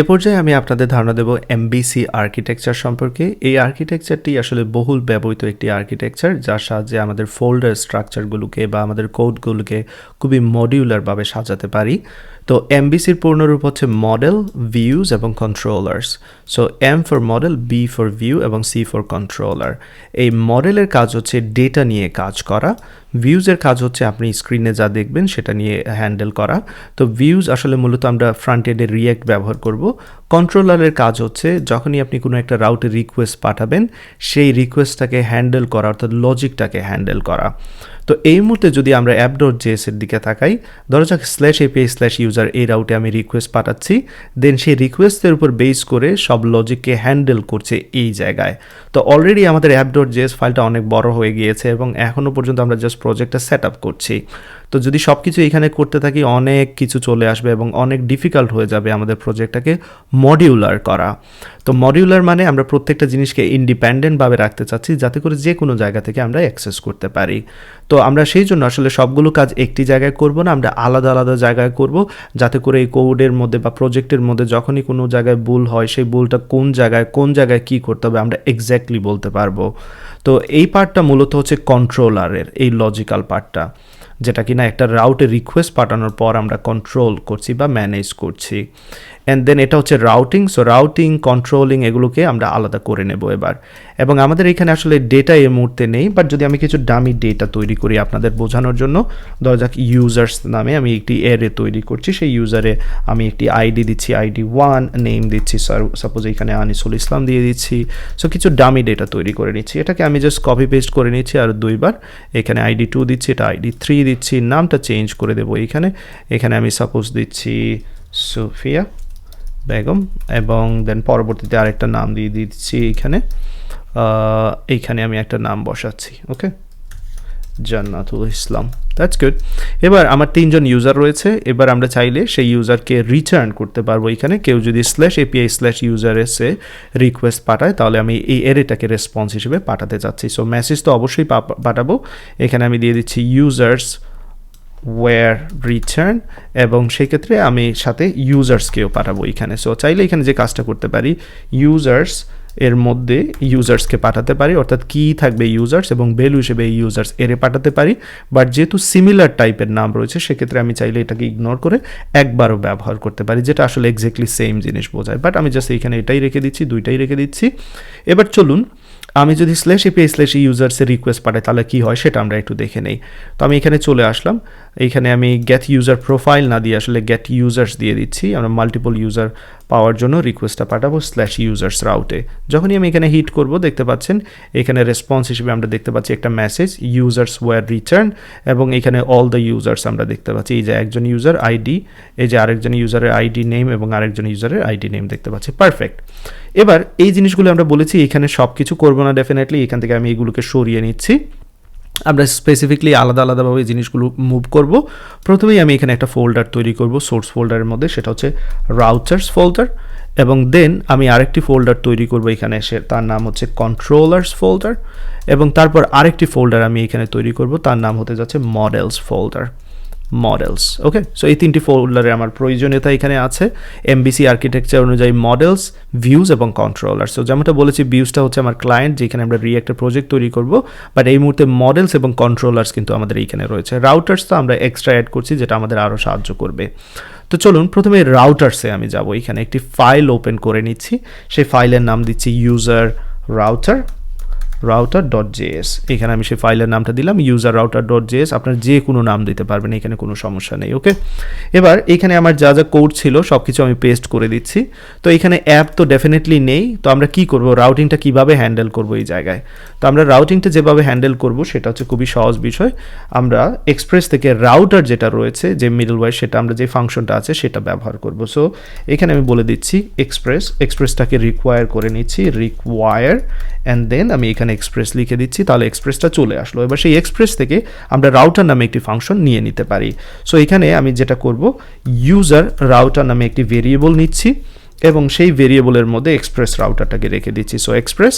এ পর্যায়ে আমি আপনাদের ধারণা দেব MVC আর্কিটেকচার সম্পর্কে। এই আর্কিটেকচারটি আসলে বহুল ব্যবহৃত একটি আর্কিটেকচার, যার সাহায্যে আমাদের ফোল্ডার স্ট্রাকচারগুলোকে বা আমাদের কোডগুলোকে খুবই মডিউলারভাবে সাজাতে পারি। তো MVCর পূর্ণরূপ হচ্ছে মডেল, ভিউজ এবং controllers. So M for model, B for view এবং C ফর কন্ট্রোলার। এই মডেলের কাজ হচ্ছে ডেটা নিয়ে কাজ করা, ভিউজের কাজ হচ্ছে আপনি স্ক্রিনে যা দেখবেন সেটা নিয়ে হ্যান্ডেল করা। তো ভিউজ আসলে মূলত আমরা ফ্রন্ট এন্ডে রিঅ্যাক্ট ব্যবহার করব। কন্ট্রোলারের কাজ হচ্ছে যখনই আপনি কোনো একটা রাউটে রিকোয়েস্ট পাঠাবেন, সেই রিকোয়েস্টটাকে হ্যান্ডেল করা, অর্থাৎ লজিকটাকে হ্যান্ডেল করা। তো এই মুহূর্তে যদি আমরা app.js এর দিকে তাকাই, ধরা যাক /api/user এই রাউটে আমি রিকোয়েস্ট পাঠাচ্ছি, দেন সেই রিকোয়েস্টের উপর বেস করে সব লজিককে হ্যান্ডেল করছে এই জায়গায়। তো অলরেডি আমাদের app.js ফাইলটা অনেক বড় হয়ে গিয়েছে এবং এখনও পর্যন্ত আমরা জাস্ট প্রজেক্টটা সেট আপ করছি। তো যদি সব কিছু এখানে করতে থাকি, অনেক কিছু চলে আসবে এবং অনেক ডিফিকাল্ট হয়ে যাবে আমাদের প্রজেক্টটাকে মডিউলার করা। তো মডিউলার মানে আমরা প্রত্যেকটা জিনিসকে ইন্ডিপেন্ডেন্টভাবে রাখতে চাচ্ছি, যাতে করে যে কোনো জায়গা থেকে আমরা অ্যাক্সেস করতে পারি। তো আমরা সেই জন্য আসলে সবগুলো কাজ একটি জায়গায় করব না, আমরা আলাদা আলাদা জায়গায় করব, যাতে করে এই কোডের মধ্যে বা প্রজেক্টের মধ্যে যখনই কোনো জায়গায় ভুল হয়, সেই ভুলটা কোন জায়গায় কী করতে হবে আমরা এক্স্যাক্টলি বলতে পারবো। তো এই পার্টটা মূলত হচ্ছে কন্ট্রোলারের, এই লজিক্যাল পার্টটা, যেটা কিনা একটা রাউটে রিকোয়েস্ট পাঠানোর পর আমরা কন্ট্রোল করছি বা ম্যানেজ করছি। অ্যান্ড দেন এটা হচ্ছে রাউটিং। সো রাউটিং, কন্ট্রোলিং এগুলোকে আমরা আলাদা করে নেব এবার। এবং আমাদের এখানে আসলে ডেটা এই মুহূর্তে নেই, বাট যদি আমি কিছু ডামি ডেটা তৈরি করি আপনাদের বোঝানোর জন্য, ধরা যাক ইউজার্স নামে আমি একটি অ্যারে তৈরি করছি। সেই ইউজারে আমি একটি আইডি দিচ্ছি, ID1, নেম দিচ্ছি সাপোজ এখানে আনিসুল ইসলাম দিয়ে দিচ্ছি। সো কিছু ডামি ডেটা তৈরি করে নিচ্ছি, এটাকে আমি জাস্ট কপি পেস্ট করে নিচ্ছি আর দুইবার। এখানে ID2 দিচ্ছি, এটা ID3 দিচ্ছি, নামটা চেঞ্জ করে দেবো এখানে আমি সাপোজ দিচ্ছি সুফিয়া বেগম, এবং দেন পরবর্তীতে আরেকটা নাম দিয়ে দিচ্ছি এইখানে আমি একটা নাম বসাচ্ছি, ওকে, জান্নাতুল ইসলাম। That's good. এবার আমার 3 জন ইউজার রয়েছে। এবার আমরা চাইলে সেই ইউজারকে রিটার্ন করতে পারবো। এখানে কেউ যদি /api/user এসে রিকোয়েস্ট পাঠায়, তাহলে আমি এই এরেটাকে রেসপন্স হিসেবে পাঠাতে চাচ্ছি। সো মেসেজ তো অবশ্যই পাঠাবো। এখানে আমি দিয়ে দিচ্ছি ইউজার্স ওয়্যার রিটার্ন, এবং সেই ক্ষেত্রে আমি সাথে ইউজার্সকেও পাঠাবো এখানে। সো চাইলে এখানে যে কাজটা করতে পারি, ইউজার্স এর মধ্যে ইউজার্সকে পাঠাতে পারি, অর্থাৎ কি থাকবে ইউজার্স, এবং ভ্যালু হিসেবে ইউজার্স এরে পাঠাতে পারি। বাট যেহেতু সিমিলার টাইপের নাম রয়েছে, সেক্ষেত্রে আমি চাইলে এটাকে ইগনোর করে একবারও ব্যবহার করতে পারি, যেটা আসলে এক্স্যাক্টলি সেম জিনিস বোঝায়। বাট আমি জাস্ট এখানে এটাই রেখে দিচ্ছি, দুইটাই রেখে দিচ্ছি। এবার চলুন আমি যদি /api/usersে রিকোয়েস্ট পাঠাই তাহলে কী হয় সেটা আমরা একটু দেখে নেই। তো আমি এখানে চলে আসলাম, এইখানে আমি গেট ইউজার প্রোফাইল না দিয়ে আসলে গেট ইউজার্স দিয়ে দিচ্ছি। আমরা মাল্টিপল ইউজার পাওয়ার জন্য রিকোয়েস্টটা পাঠাবো /users রাউটে। যখনই আমি এখানে হিট করব, দেখতে পাচ্ছেন এখানে রেসপন্স হিসেবে আমরা দেখতে পাচ্ছি একটা মেসেজ, ইউজার্স ওয়্যার রিটার্ন, এবং এখানে অল দ্য ইউজার্স আমরা দেখতে পাচ্ছি। এই যে একজন ইউজার আইডি, এই যে আরেকজন ইউজারের আইডি নেম এবং আরেকজন ইউজারের আইডি নেম দেখতে পাচ্ছি। পারফেক্ট। এবার এই জিনিসগুলো আমরা বলেছি এখানে সব কিছু করবো না ডেফিনেটলি, এখান থেকে আমি এগুলোকে সরিয়ে নিচ্ছি। আমরা স্পেসিফিকলি আলাদাভাবে এই জিনিসগুলো মুভ করব। প্রথমেই আমি এখানে একটা ফোল্ডার তৈরি করব সোর্স ফোল্ডারের মধ্যে, সেটা হচ্ছে রাউটার্স ফোল্ডার, এবং দেন আমি আরেকটি ফোল্ডার তৈরি করব এখানে এসে, তার নাম হচ্ছে কন্ট্রোলার্স ফোল্ডার, এবং তারপর আরেকটি ফোল্ডার আমি এখানে তৈরি করব, তার নাম হতে যাচ্ছে মডেলস ফোল্ডার, মডেলস। ওকে, সো এই 3টি ফোল্ডারে আমার প্রয়োজনীয়তা এখানে আছে MVC আর্কিটেকচার অনুযায়ী মডেলস, ভিউজ এবং কন্ট্রোলার। সো যেমনটা বলেছি, ভিউজটা হচ্ছে আমার ক্লায়েন্ট, যেখানে আমরা রিঅ্যাক্টের প্রজেক্ট তৈরি করব, বাট এই মুহূর্তে মডেলস এবং কন্ট্রোলার্স কিন্তু আমাদের এইখানে রয়েছে। রাউটার্স তো আমরা এক্সট্রা অ্যাড করছি, যেটা আমাদের আরও সাহায্য করবে। তো চলুন প্রথমে রাউটার্সে আমি যাব। এখানে একটি ফাইল ওপেন করে নিচ্ছি, সেই ফাইলের নাম দিচ্ছি ইউজার router.js। এখানে আমি সেই ফাইলের নামটা দিলাম user router.js। আপনার যে কোনো নাম দিতে পারবেন, এখানে কোনো সমস্যা নেই। ওকে, এবার এখানে আমার যা যা কোড ছিল সব কিছু আমি পেস্ট করে দিচ্ছি। তো এখানে অ্যাপ তো ডেফিনেটলি নেই, তো আমরা কি করব, রাউটিংটা কিভাবে হ্যান্ডেল করব এই জায়গায়। তো আমরা রাউটিংটা যেভাবে হ্যান্ডেল করব সেটা হচ্ছে খুবই সহজ বিষয়। আমরা এক্সপ্রেস থেকে রাউটার যেটা রয়েছে, যে মিডলওয়্যার, সেটা আমরা যে ফাংশনটা আছে সেটা ব্যবহার করব। সো এখানে আমি বলে দিচ্ছি এক্সপ্রেসটাকে রিকোয়ার করে নিচ্ছি, রিকোয়ার, অ্যান্ড দেন আমি এখানে এক্সপ্রেস লিখে দিচ্ছি, তাহলে এক্সপ্রেসটা চলে আসলো। এবার সেই এক্সপ্রেস থেকে আমরা রাউটার নামে একটি ফাংশন নিয়ে নিতে পারি। সো এখানে আমি যেটা করব, ইউজার রাউটার নামে একটি ভেরিয়েবল নিচ্ছি, এবং সেই ভেরিয়েবলের মধ্যে এক্সপ্রেস রাউটারটাকে রেখে দিচ্ছি। সো এক্সপ্রেস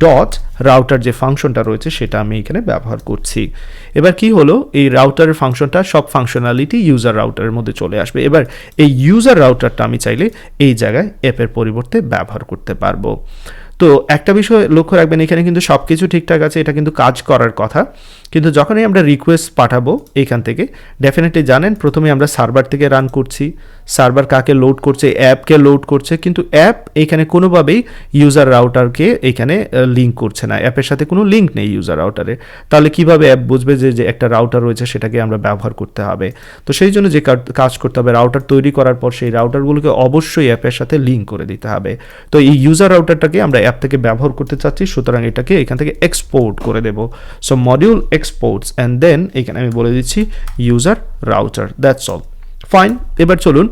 ডট রাউটার যে ফাংশনটা রয়েছে সেটা আমি এখানে ব্যবহার করছি। এবার কি হলো, এই রাউটারের ফাংশনটা সব ফাংশনালিটি ইউজার রাউটারের মধ্যে চলে আসবে। এবার এই ইউজার রাউটারটা আমি চাইলে এই জায়গায় অ্যাপের পরিবর্তে ব্যবহার করতে পারবো। তো একটা বিষয় লক্ষ্য রাখবেন, এখানে কিন্তু সব কিছু ঠিকঠাক আছে, এটা কিন্তু কাজ করার কথা, কিন্তু যখনই আমরা রিকোয়েস্ট পাঠাবো এইখান থেকে ডেফিনেটলি জানেন প্রথমে আমরা সার্ভার থেকে রান করছি, সার্ভার কাকে লোড করছে, অ্যাপকে লোড করছে, কিন্তু অ্যাপ এইখানে কোনোভাবেই ইউজার রাউটারকে এইখানে লিঙ্ক করছে না, অ্যাপের সাথে কোনো লিঙ্ক নেই ইউজার রাউটারে। তাহলে কিভাবে অ্যাপ বুঝবে যে একটা রাউটার রয়েছে সেটাকে আমরা ব্যবহার করতে হবে? তো সেই জন্য যে কাজ করতে হবে, রাউটার তৈরি করার পর সেই রাউটারগুলোকে অবশ্যই অ্যাপের সাথে লিঙ্ক করে দিতে হবে। তো এই ইউজার রাউটারটাকে আমরা অ্যাপ থেকে ব্যবহার করতে চাচ্ছি, সুতরাং এটাকে এখান থেকে এক্সপোর্ট করে দেব। So module exports and then এখানে আমি বলে দিচ্ছি user router, that's all, fine. এবার চলুন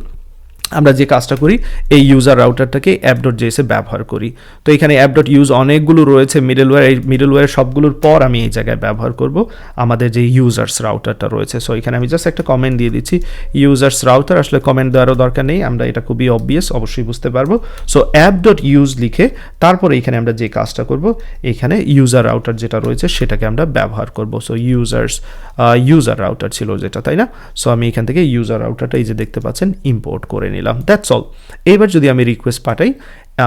আমরা যে কাজটা করি, এই ইউজার রাউটারটাকে app.js এ ব্যবহার করি। তো এখানে app.use অনেকগুলো রয়েছে মিডলওয়্যার, এই মিডলওয়্যার সবগুলোর পর আমি এই জায়গায় ব্যবহার করব আমাদের যে ইউজার্স রাউটারটা রয়েছে। সো এখানে আমি জাস্ট একটা কমেন্ট দিয়ে দিচ্ছি ইউজার্স রাউটার, আসলে কমেন্ট দেওয়ারও দরকার নেই, আমরা এটা খুবই অবভিয়াস, অবশ্যই বুঝতে পারবো। সো app.use লিখে তারপরে এখানে আমরা যে কাজটা করব, এখানে ইউজার রাউটার যেটা রয়েছে সেটাকে আমরা ব্যবহার করব। সো ইউজার রাউটার ছিল যেটা, তাই না? সো আমি এখান থেকে ইউজার রাউটারটা এই যে দেখতে পাচ্ছেন ইম্পোর্ট করে নিলাম, দ্যাটস অল। এবার যদি আমি রিকোয়েস্ট পাঠাই,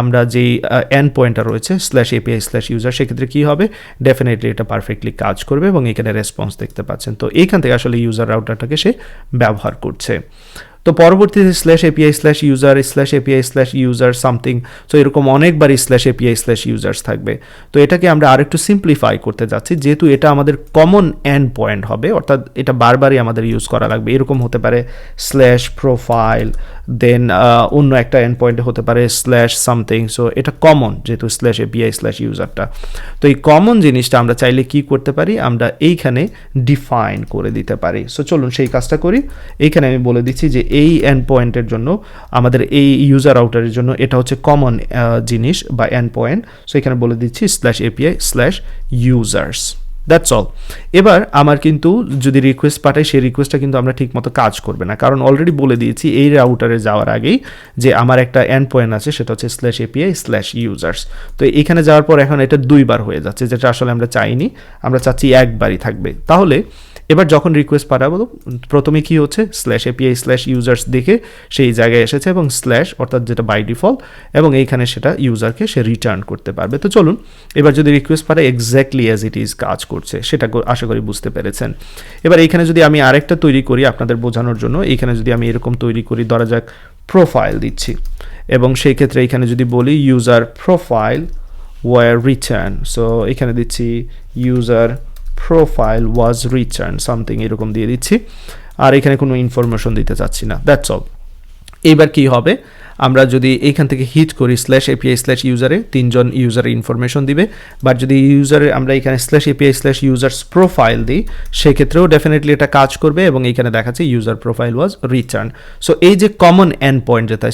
আমরা যেই এন্ড পয়েন্টার রয়েছে /API/user, সেক্ষেত্রে কি হবে, ডেফিনেটলি এটা পারফেক্টলি কাজ করবে এবং এখানে রেসপন্স দেখতে পাচ্ছেন। তো এইখান থেকে আসলে ইউজার রাউটারটাকে সে ব্যবহার করছে। তো পরবর্তীতে /API/user সামথিং, সো এরকম অনেকবারই /API/users থাকবে। তো এটাকে আমরা আরেকটু সিম্পলিফাই করতে যাচ্ছি, যেহেতু এটা আমাদের কমন এন্ড পয়েন্ট হবে, অর্থাৎ এটা বারবারই আমাদের ইউজ করা লাগবে। এরকম হতে পারে /profile, দেন অন্য একটা এন্ড পয়েন্টে হতে পারে /something। সো এটা কমন যেহেতু /API/userটা। তো এই কমন জিনিসটা আমরা চাইলে কি করতে পারি, আমরা এইখানে ডিফাইন করে দিতে পারি। সো চলুন সেই কাজটা করি। এইখানে আমি বলে দিচ্ছি যে এই এন্ড পয়েন্টের জন্য, আমাদের এই ইউজার রাউটারের জন্য এটা হচ্ছে কমন জিনিস বা এন্ড পয়েন্ট। সো এখানে বলে দিচ্ছি /API/users, দ্যাটস অল। এবার আমার কিন্তু যদি রিকোয়েস্ট পাঠাই, সেই রিকোয়েস্টটা কিন্তু আমরা ঠিক মতো কাজ করবে না, কারণ অলরেডি বলে দিয়েছি এই রাউটারে যাওয়ার আগেই যে আমার একটা এন্ড পয়েন্ট আছে, সেটা হচ্ছে /API/users। তো এখানে যাওয়ার পর এখন এটা দুইবার হয়ে যাচ্ছে, যেটা আসলে আমরা চাইনি, আমরা চাচ্ছি একবারই থাকবে। তাহলে এবার যখন রিকোয়েস্ট পাঠাবো, প্রথমে কি হচ্ছে, /API/users দেখে সেই জায়গায় এসেছে এবং অর্থাৎ যেটা বাই ডিফল্ট, এবং এইখানে সেটা ইউজারকে সে রিটার্ন করতে পারবে। তো চলুন এবার যদি রিকোয়েস্ট পাঠাই, এক্স্যাক্টলি অ্যাজ ইট ইজ কাজ করছে, সেটা আশা করি বুঝতে পেরেছেন। এবার এইখানে যদি আমি আরেকটা তৈরি করি আপনাদের বোঝানোর জন্য, এইখানে যদি আমি এরকম তৈরি করি, ধরা যাক প্রোফাইল দিচ্ছি, এবং সেই ক্ষেত্রে এখানে যদি বলি user profile or return, so এখানে দিচ্ছি user profile was return something, এরকম দিয়ে দিচ্ছি, আর এখানে কোনো ইনফরমেশন দিতে চাচ্ছি না, দ্যাটস অল। এইবার কি হবে, আমরা যদি এইখান থেকে হিট করি /API/user-এ, তিনজন ইউজারের ইনফরমেশন দিবে, বাট যদি ইউজারে আমরা এখানে /API/users প্রোফাইল দিই, সেক্ষেত্রেও ডেফিনেটলি এটা কাজ করবে এবং এইখানে দেখাচ্ছে user profile was return. So এই যে কমন এন্ড পয়েন্ট যেটা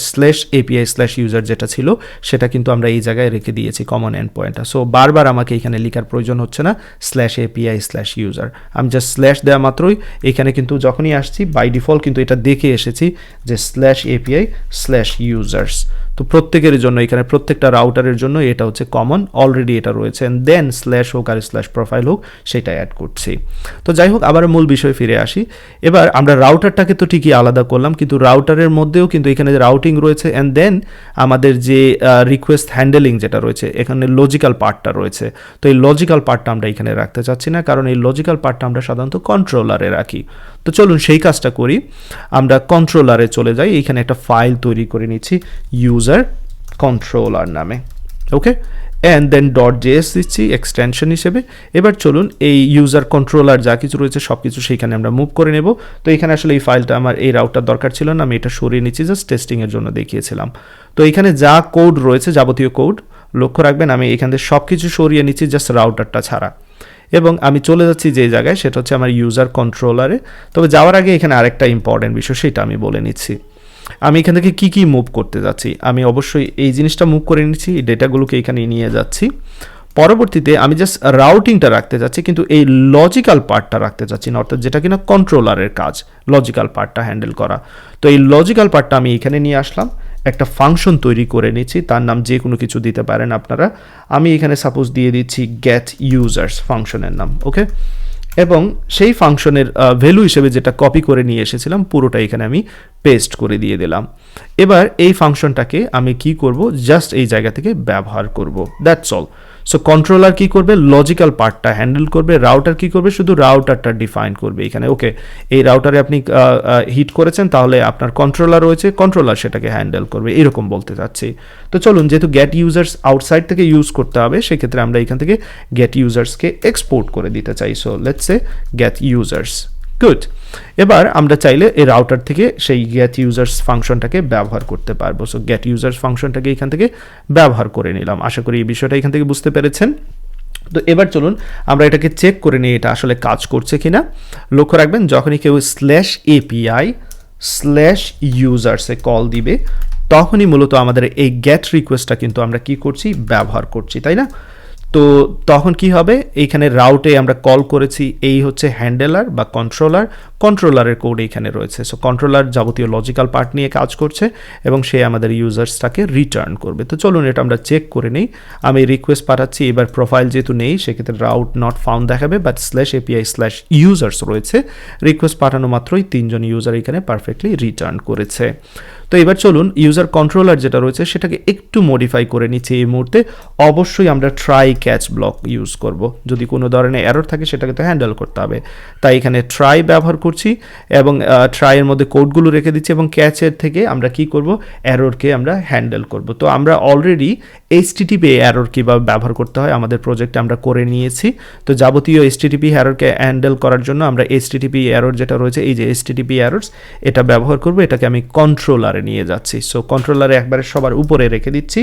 /API/user যেটা ছিল, সেটা কিন্তু আমরা এই জায়গায় রেখে দিয়েছি কমন এন্ড পয়েন্টটা। সো বারবার আমাকে এখানে লেখার প্রয়োজন হচ্ছে না /API/user, আমি জাস্ট দেওয়া মাত্রই এখানে কিন্তু যখনই আসছি বাই ডিফল্ট কিন্তু এটা দেখে এসেছি যে /API/users। তো প্রত্যেকের জন্য এখানে প্রত্যেকটা রাউটারের জন্য এটা হচ্ছে কমন, অলরেডি এটা রয়েছে, দেন হোক আর /profile হোক সেটা অ্যাড করছি। তো যাই হোক, আবার মূল বিষয়ে ফিরে আসি। এবার আমরা রাউটারটাকে তো ঠিকই আলাদা করলাম, কিন্তু রাউটারের মধ্যেও কিন্তু এখানে রাউটিং রয়েছে, অ্যান্ড দেন আমাদের যে রিকোয়েস্ট হ্যান্ডেলিং যেটা রয়েছে, এখানে লজিক্যাল পার্টটা রয়েছে। তো এই লজিক্যাল পার্টটা আমরা এখানে রাখতে চাচ্ছি না, কারণ এই লজিক্যাল পার্টটা আমরা সাধারণত কন্ট্রোলারে রাখি। তো চলুন সেই কাজটা করি, আমরা কন্ট্রোলারে চলে যাই, এইখানে একটা ফাইল তৈরি করে নিচ্ছি ইউজার কন্ট্রোলার নামে, ওকে, অ্যান্ড দেন .js দিচ্ছি এক্সটেনশন হিসেবে। এবার চলুন এই ইউজার কন্ট্রোলার যা কিছু রয়েছে সব কিছু সেইখানে আমরা মুভ করে নেব। তো এখানে আসলে এই ফাইলটা আমার এই রাউটার দরকার ছিল না, আমি এটা সরিয়ে নিচ্ছি, জাস্ট টেস্টিংয়ের জন্য দেখিয়েছিলাম। তো এখানে যা কোড রয়েছে, যাবতীয় কোড, লক্ষ্য রাখবেন আমি এখান থেকে সব কিছু সরিয়ে নিচ্ছি জাস্ট রাউটারটা ছাড়া, এবং আমি চলে যাচ্ছি যে জায়গায়, সেটা হচ্ছে আমার ইউজার কন্ট্রোলারে। তবে যাওয়ার আগে এখানে আরেকটা ইম্পর্টেন্ট বিষয়, সেটা আমি বলে নিচ্ছি। আমি এখান থেকে কী মুভ করতে যাচ্ছি, আমি অবশ্যই এই জিনিসটা মুভ করে নিচ্ছি, এই ডেটাগুলোকে এখানে নিয়ে যাচ্ছি। পরবর্তীতে আমি জাস্ট রাউটিংটা রাখতে যাচ্ছি, কিন্তু এই লজিক্যাল পার্টটা রাখতে চাচ্ছি না, অর্থাৎ যেটা কিনা কন্ট্রোলারের কাজ, লজিক্যাল পার্টটা হ্যান্ডেল করা। তো এই লজিক্যাল পার্টটা আমি এখানে নিয়ে আসলাম, একটা ফাংশন তৈরি করে নিচ্ছি, তার নাম যে কোনো কিছু দিতে পারেন আপনারা। আমি এখানে সাপোজ দিয়ে দিচ্ছি গেট ইউজার্স ফাংশনের নাম, ওকে। এবং সেই ফাংশনের ভ্যালু হিসেবে যেটা কপি করে নিয়ে এসেছিলাম পুরোটা এখানে আমি পেস্ট করে দিয়ে দিলাম। এবার এই ফাংশনটাকে আমি কি করব, জাস্ট এই জায়গা থেকে ব্যবহার করব, দ্যাটস অল। সো কন্ট্রোলার কি করবে, লজিক্যাল পার্টটা হ্যান্ডেল করবে, রাউটার কি করবে, শুধু রাউটারটা ডিফাইন করবে এখানে, ওকে। এই রাউটারে আপনি হিট করেছেন, তাহলে আপনার কন্ট্রোলার রয়েছে, কন্ট্রোলার সেটাকে হ্যান্ডেল করবে, এরকম বলতে চাচ্ছি। তো চলুন, যেহেতু গেট ইউজার্স আউটসাইড থেকে ইউজ করতে হবে, সেক্ষেত্রে আমরা এখান থেকে গেট ইউজার্সকে এক্সপোর্ট করে দিতে চাই। So let's say get users, good. এবার আমরা চাইলে এই রাউটার থেকে সেই গেট ইউজার্স ফাংশনটাকে ব্যবহার করতে পারবো। সো গেট ইউজার্স ফাংশনটাকে এখান থেকে ব্যবহার করে নিলাম। আশা করি এই বিষয়টা এখান থেকে বুঝতে পেরেছেন। তো এবার চলুন আমরা এটাকে চেক করে নিই এটা আসলে কাজ করছে কিনা। লক্ষ্য রাখবেন, যখনই কেউ /API/users-এ কল দিবে, তখনই মূলত আমাদের এই গেট রিকোয়েস্টটা কিন্তু আমরা কি করছি, ব্যবহার করছি, তাই না? তো তখন কি হবে, এইখানে রাউটে আমরা কল করেছি, এই হচ্ছে হ্যান্ডেলার বা কন্ট্রোলারের কোড এইখানে রয়েছে। সো কন্ট্রোলার যাবতীয় লজিক্যাল পার্ট নিয়ে কাজ করছে এবং সে আমাদের ইউজার্সটাকে রিটার্ন করবে। তো চলুন এটা আমরা চেক করে নিই। আমি রিকোয়েস্ট পাঠাচ্ছি, এবার প্রোফাইল যেহেতু নেই সেক্ষেত্রে রাউট নট ফাউন্ড দেখাবে, বাট /API/users রয়েছে। রিকোয়েস্ট পাঠানো মাত্রই 3 জন ইউজার এখানে পারফেক্টলি রিটার্ন করেছে। তো এবার চলুন ইউজার কন্ট্রোলার যেটা রয়েছে সেটাকে একটু মডিফাই করে নিচ্ছি এই মুহূর্তে। অবশ্যই আমরা ট্রাই ক্যাচ ব্লক ইউজ করব, যদি কোনো ধরনের এরর থাকে সেটাকে তো হ্যান্ডেল করতে হবে। তাই এখানে ট্রাই ব্যবহার করছি এবং ট্রাইয়ের মধ্যে কোডগুলো রেখে দিচ্ছি এবং ক্যাচের থেকে আমরা কি করব, এররকে আমরা হ্যান্ডেল করব। তো আমরা অলরেডি HTTP এরর কীভাবে ব্যবহার করতে হয় আমাদের প্রজেক্টে আমরা করে নিয়েছি। তো যাবতীয় HTTP এররকে হ্যান্ডেল করার জন্য আমরা HTTP এরর যেটা রয়েছে, এই যে HTTP এররস, এটা ব্যবহার করব। এটাকে আমি কন্ট্রোলারে নিয়ে যাচ্ছি। সো কন্ট্রোলারে একবারে সবার উপরে রেখে দিচ্ছি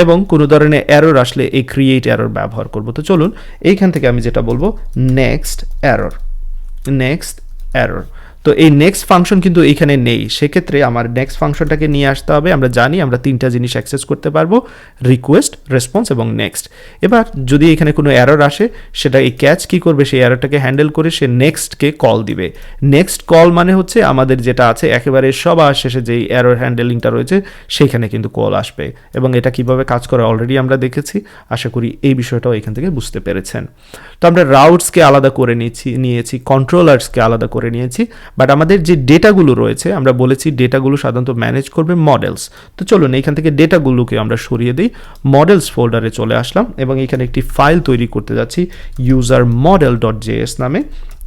এবং কোনো ধরনের এরর আসলে এই ক্রিয়েট এরর ব্যবহার করব। তো চলুন এইখান থেকে আমি যেটা বলবো, নেক্সট এরর। তো এই নেক্সট ফাংশন কিন্তু এখানে নেই, সেক্ষেত্রে আমার নেক্সট ফাংশনটাকে নিয়ে আসতে হবে। আমরা জানি আমরা 3টা জিনিস অ্যাক্সেস করতে পারবো, রিকোয়েস্ট, রেসপন্স এবং নেক্সট। এবার যদি এখানে কোনো এরর আসে, সেটা এই ক্যাচ কি করবে, সেই এররটাকে হ্যান্ডেল করে সে নেক্সটকে কল দিবে। নেক্সট কল মানে হচ্ছে আমাদের যেটা আছে একেবারে সবার শেষে যেই এরর হ্যান্ডেলিংটা রয়েছে সেখানে কিন্তু কল আসবে এবং এটা কিভাবে কাজ করে অলরেডি আমরা দেখেছি। আশা করি এই বিষয়টাও এখান থেকে বুঝতে পেরেছেন। তো আমরা রাউটসকে আলাদা করে নিয়েছি, কন্ট্রোলার্সকে আলাদা করে নিয়েছি, বাট আমাদের যে ডেটাগুলো রয়েছে আমরা বলেছি ডেটাগুলো সাধারণত ম্যানেজ করবে মডেলস। তো চলুন এইখান থেকে ডেটাগুলোকে আমরা সরিয়ে দিই, মডেলস ফোল্ডারে চলে আসলাম এবং এখানে একটি ফাইল তৈরি করতে যাচ্ছি usermodel.js নামে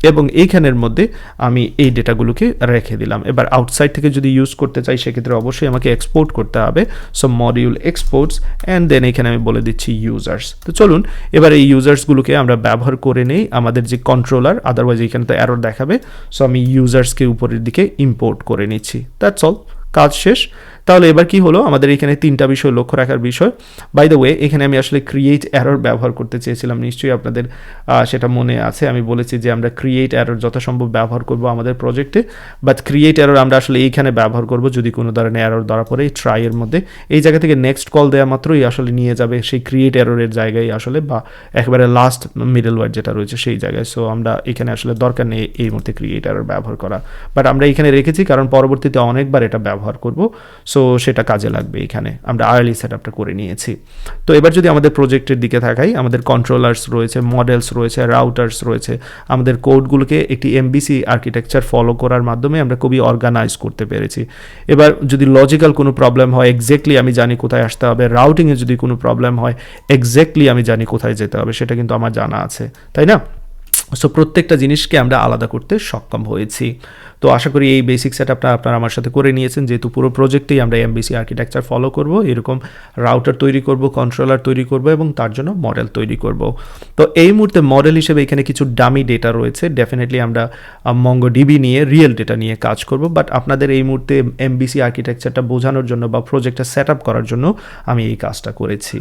এবং এইখানের মধ্যে আমি এই ডেটাগুলোকে রেখে দিলাম। এবার আউটসাইড থেকে যদি ইউজ করতে চাই সেক্ষেত্রে অবশ্যই আমাকে এক্সপোর্ট করতে হবে। So module exports and then এখানে আমি বলে দিচ্ছি ইউজার্স। তো চলুন এবার এই ইউজার্সগুলোকে আমরা ব্যবহার করে নেই আমাদের যে কন্ট্রোলার, আদারওয়াইজ এখানে তো এরর দেখাবে। সো আমি ইউজার্সকে উপরের দিকে ইম্পোর্ট করে নিচ্ছি, দ্যাটস অল, কাজ শেষ। তাহলে এবার কি হলো, আমাদের এখানে 3টা বিষয় লক্ষ্য রাখার বিষয়। বাই দ্য ওয়ে, এখানে আমি আসলে ক্রিয়েট এরর ব্যবহার করতে চেয়েছিলাম, নিশ্চয়ই আপনাদের সেটা মনে আছে। আমি বলেছি যে আমরা ক্রিয়েট এরর যথাসম্ভব ব্যবহার করব আমাদের প্রজেক্টে, বাট ক্রিয়েট এরর আমরা আসলে এইখানে ব্যবহার করব যদি কোনো ধরনের এরর ধরা পড়ে ট্রাইয়ের মধ্যে। এই জায়গা থেকে নেক্সট কল দেওয়া মাত্রই আসলে নিয়ে যাবে সেই ক্রিয়েট এররের জায়গায় আসলে, বা একেবারে লাস্ট মিডল ওয়ার্ড যেটা রয়েছে সেই জায়গায়। সো আমরা এখানে আসলে দরকার নেই এই মুহূর্তে ক্রিয়েট এরর ব্যবহার করা, বাট আমরা এখানে রেখেছি কারণ পরবর্তীতে অনেকবার এটা ব্যবহার করব। সো সেটা কাজে লাগবে, এখানে আমরা আর্লি সেটআপটা করে নিয়েছি। তো এবার যদি আমাদের প্রজেক্টের দিকে তাকাই, আমাদের কন্ট্রোলার্স রয়েছে, মডেলস রয়েছে, রাউটার্স রয়েছে, আমাদের কোডগুলোকে একটি MVC আর্কিটেকচার ফলো করার মাধ্যমে আমরা খুবই অর্গানাইজ করতে পেরেছি। এবার যদি লজিক্যাল কোনো প্রবলেম হয় এক্স্যাক্টলি আমি জানি কোথায় আসতে হবে, রাউটিংয়ে যদি কোনো প্রবলেম হয় এক্স্যাক্টলি আমি জানি কোথায় যেতে হবে, সেটা কিন্তু আমার জানা আছে, তাই না? সো প্রত্যেকটা জিনিসকে আমরা আলাদা করতে সক্ষম হয়েছি। তো আশা করি এই বেসিক সেটআপটা আপনারা আমার সাথে করে নিয়েছেন, যেহেতু পুরো প্রজেক্টেই আমরা MVC আর্কিটেকচার ফলো করব, এরকম রাউটার তৈরি করব, কন্ট্রোলার তৈরি করব এবং তার জন্য মডেল তৈরি করব। তো এই মুহূর্তে মডেল হিসেবে এখানে কিছু ডামি ডেটা রয়েছে, ডেফিনেটলি আমরা MongoDB নিয়ে রিয়েল ডেটা নিয়ে কাজ করব, বাট আপনাদের এই মুহূর্তে MVC আর্কিটেকচারটা বোঝানোর জন্য বা প্রজেক্টটা সেটআপ করার জন্য আমি এই কাজটা করেছি।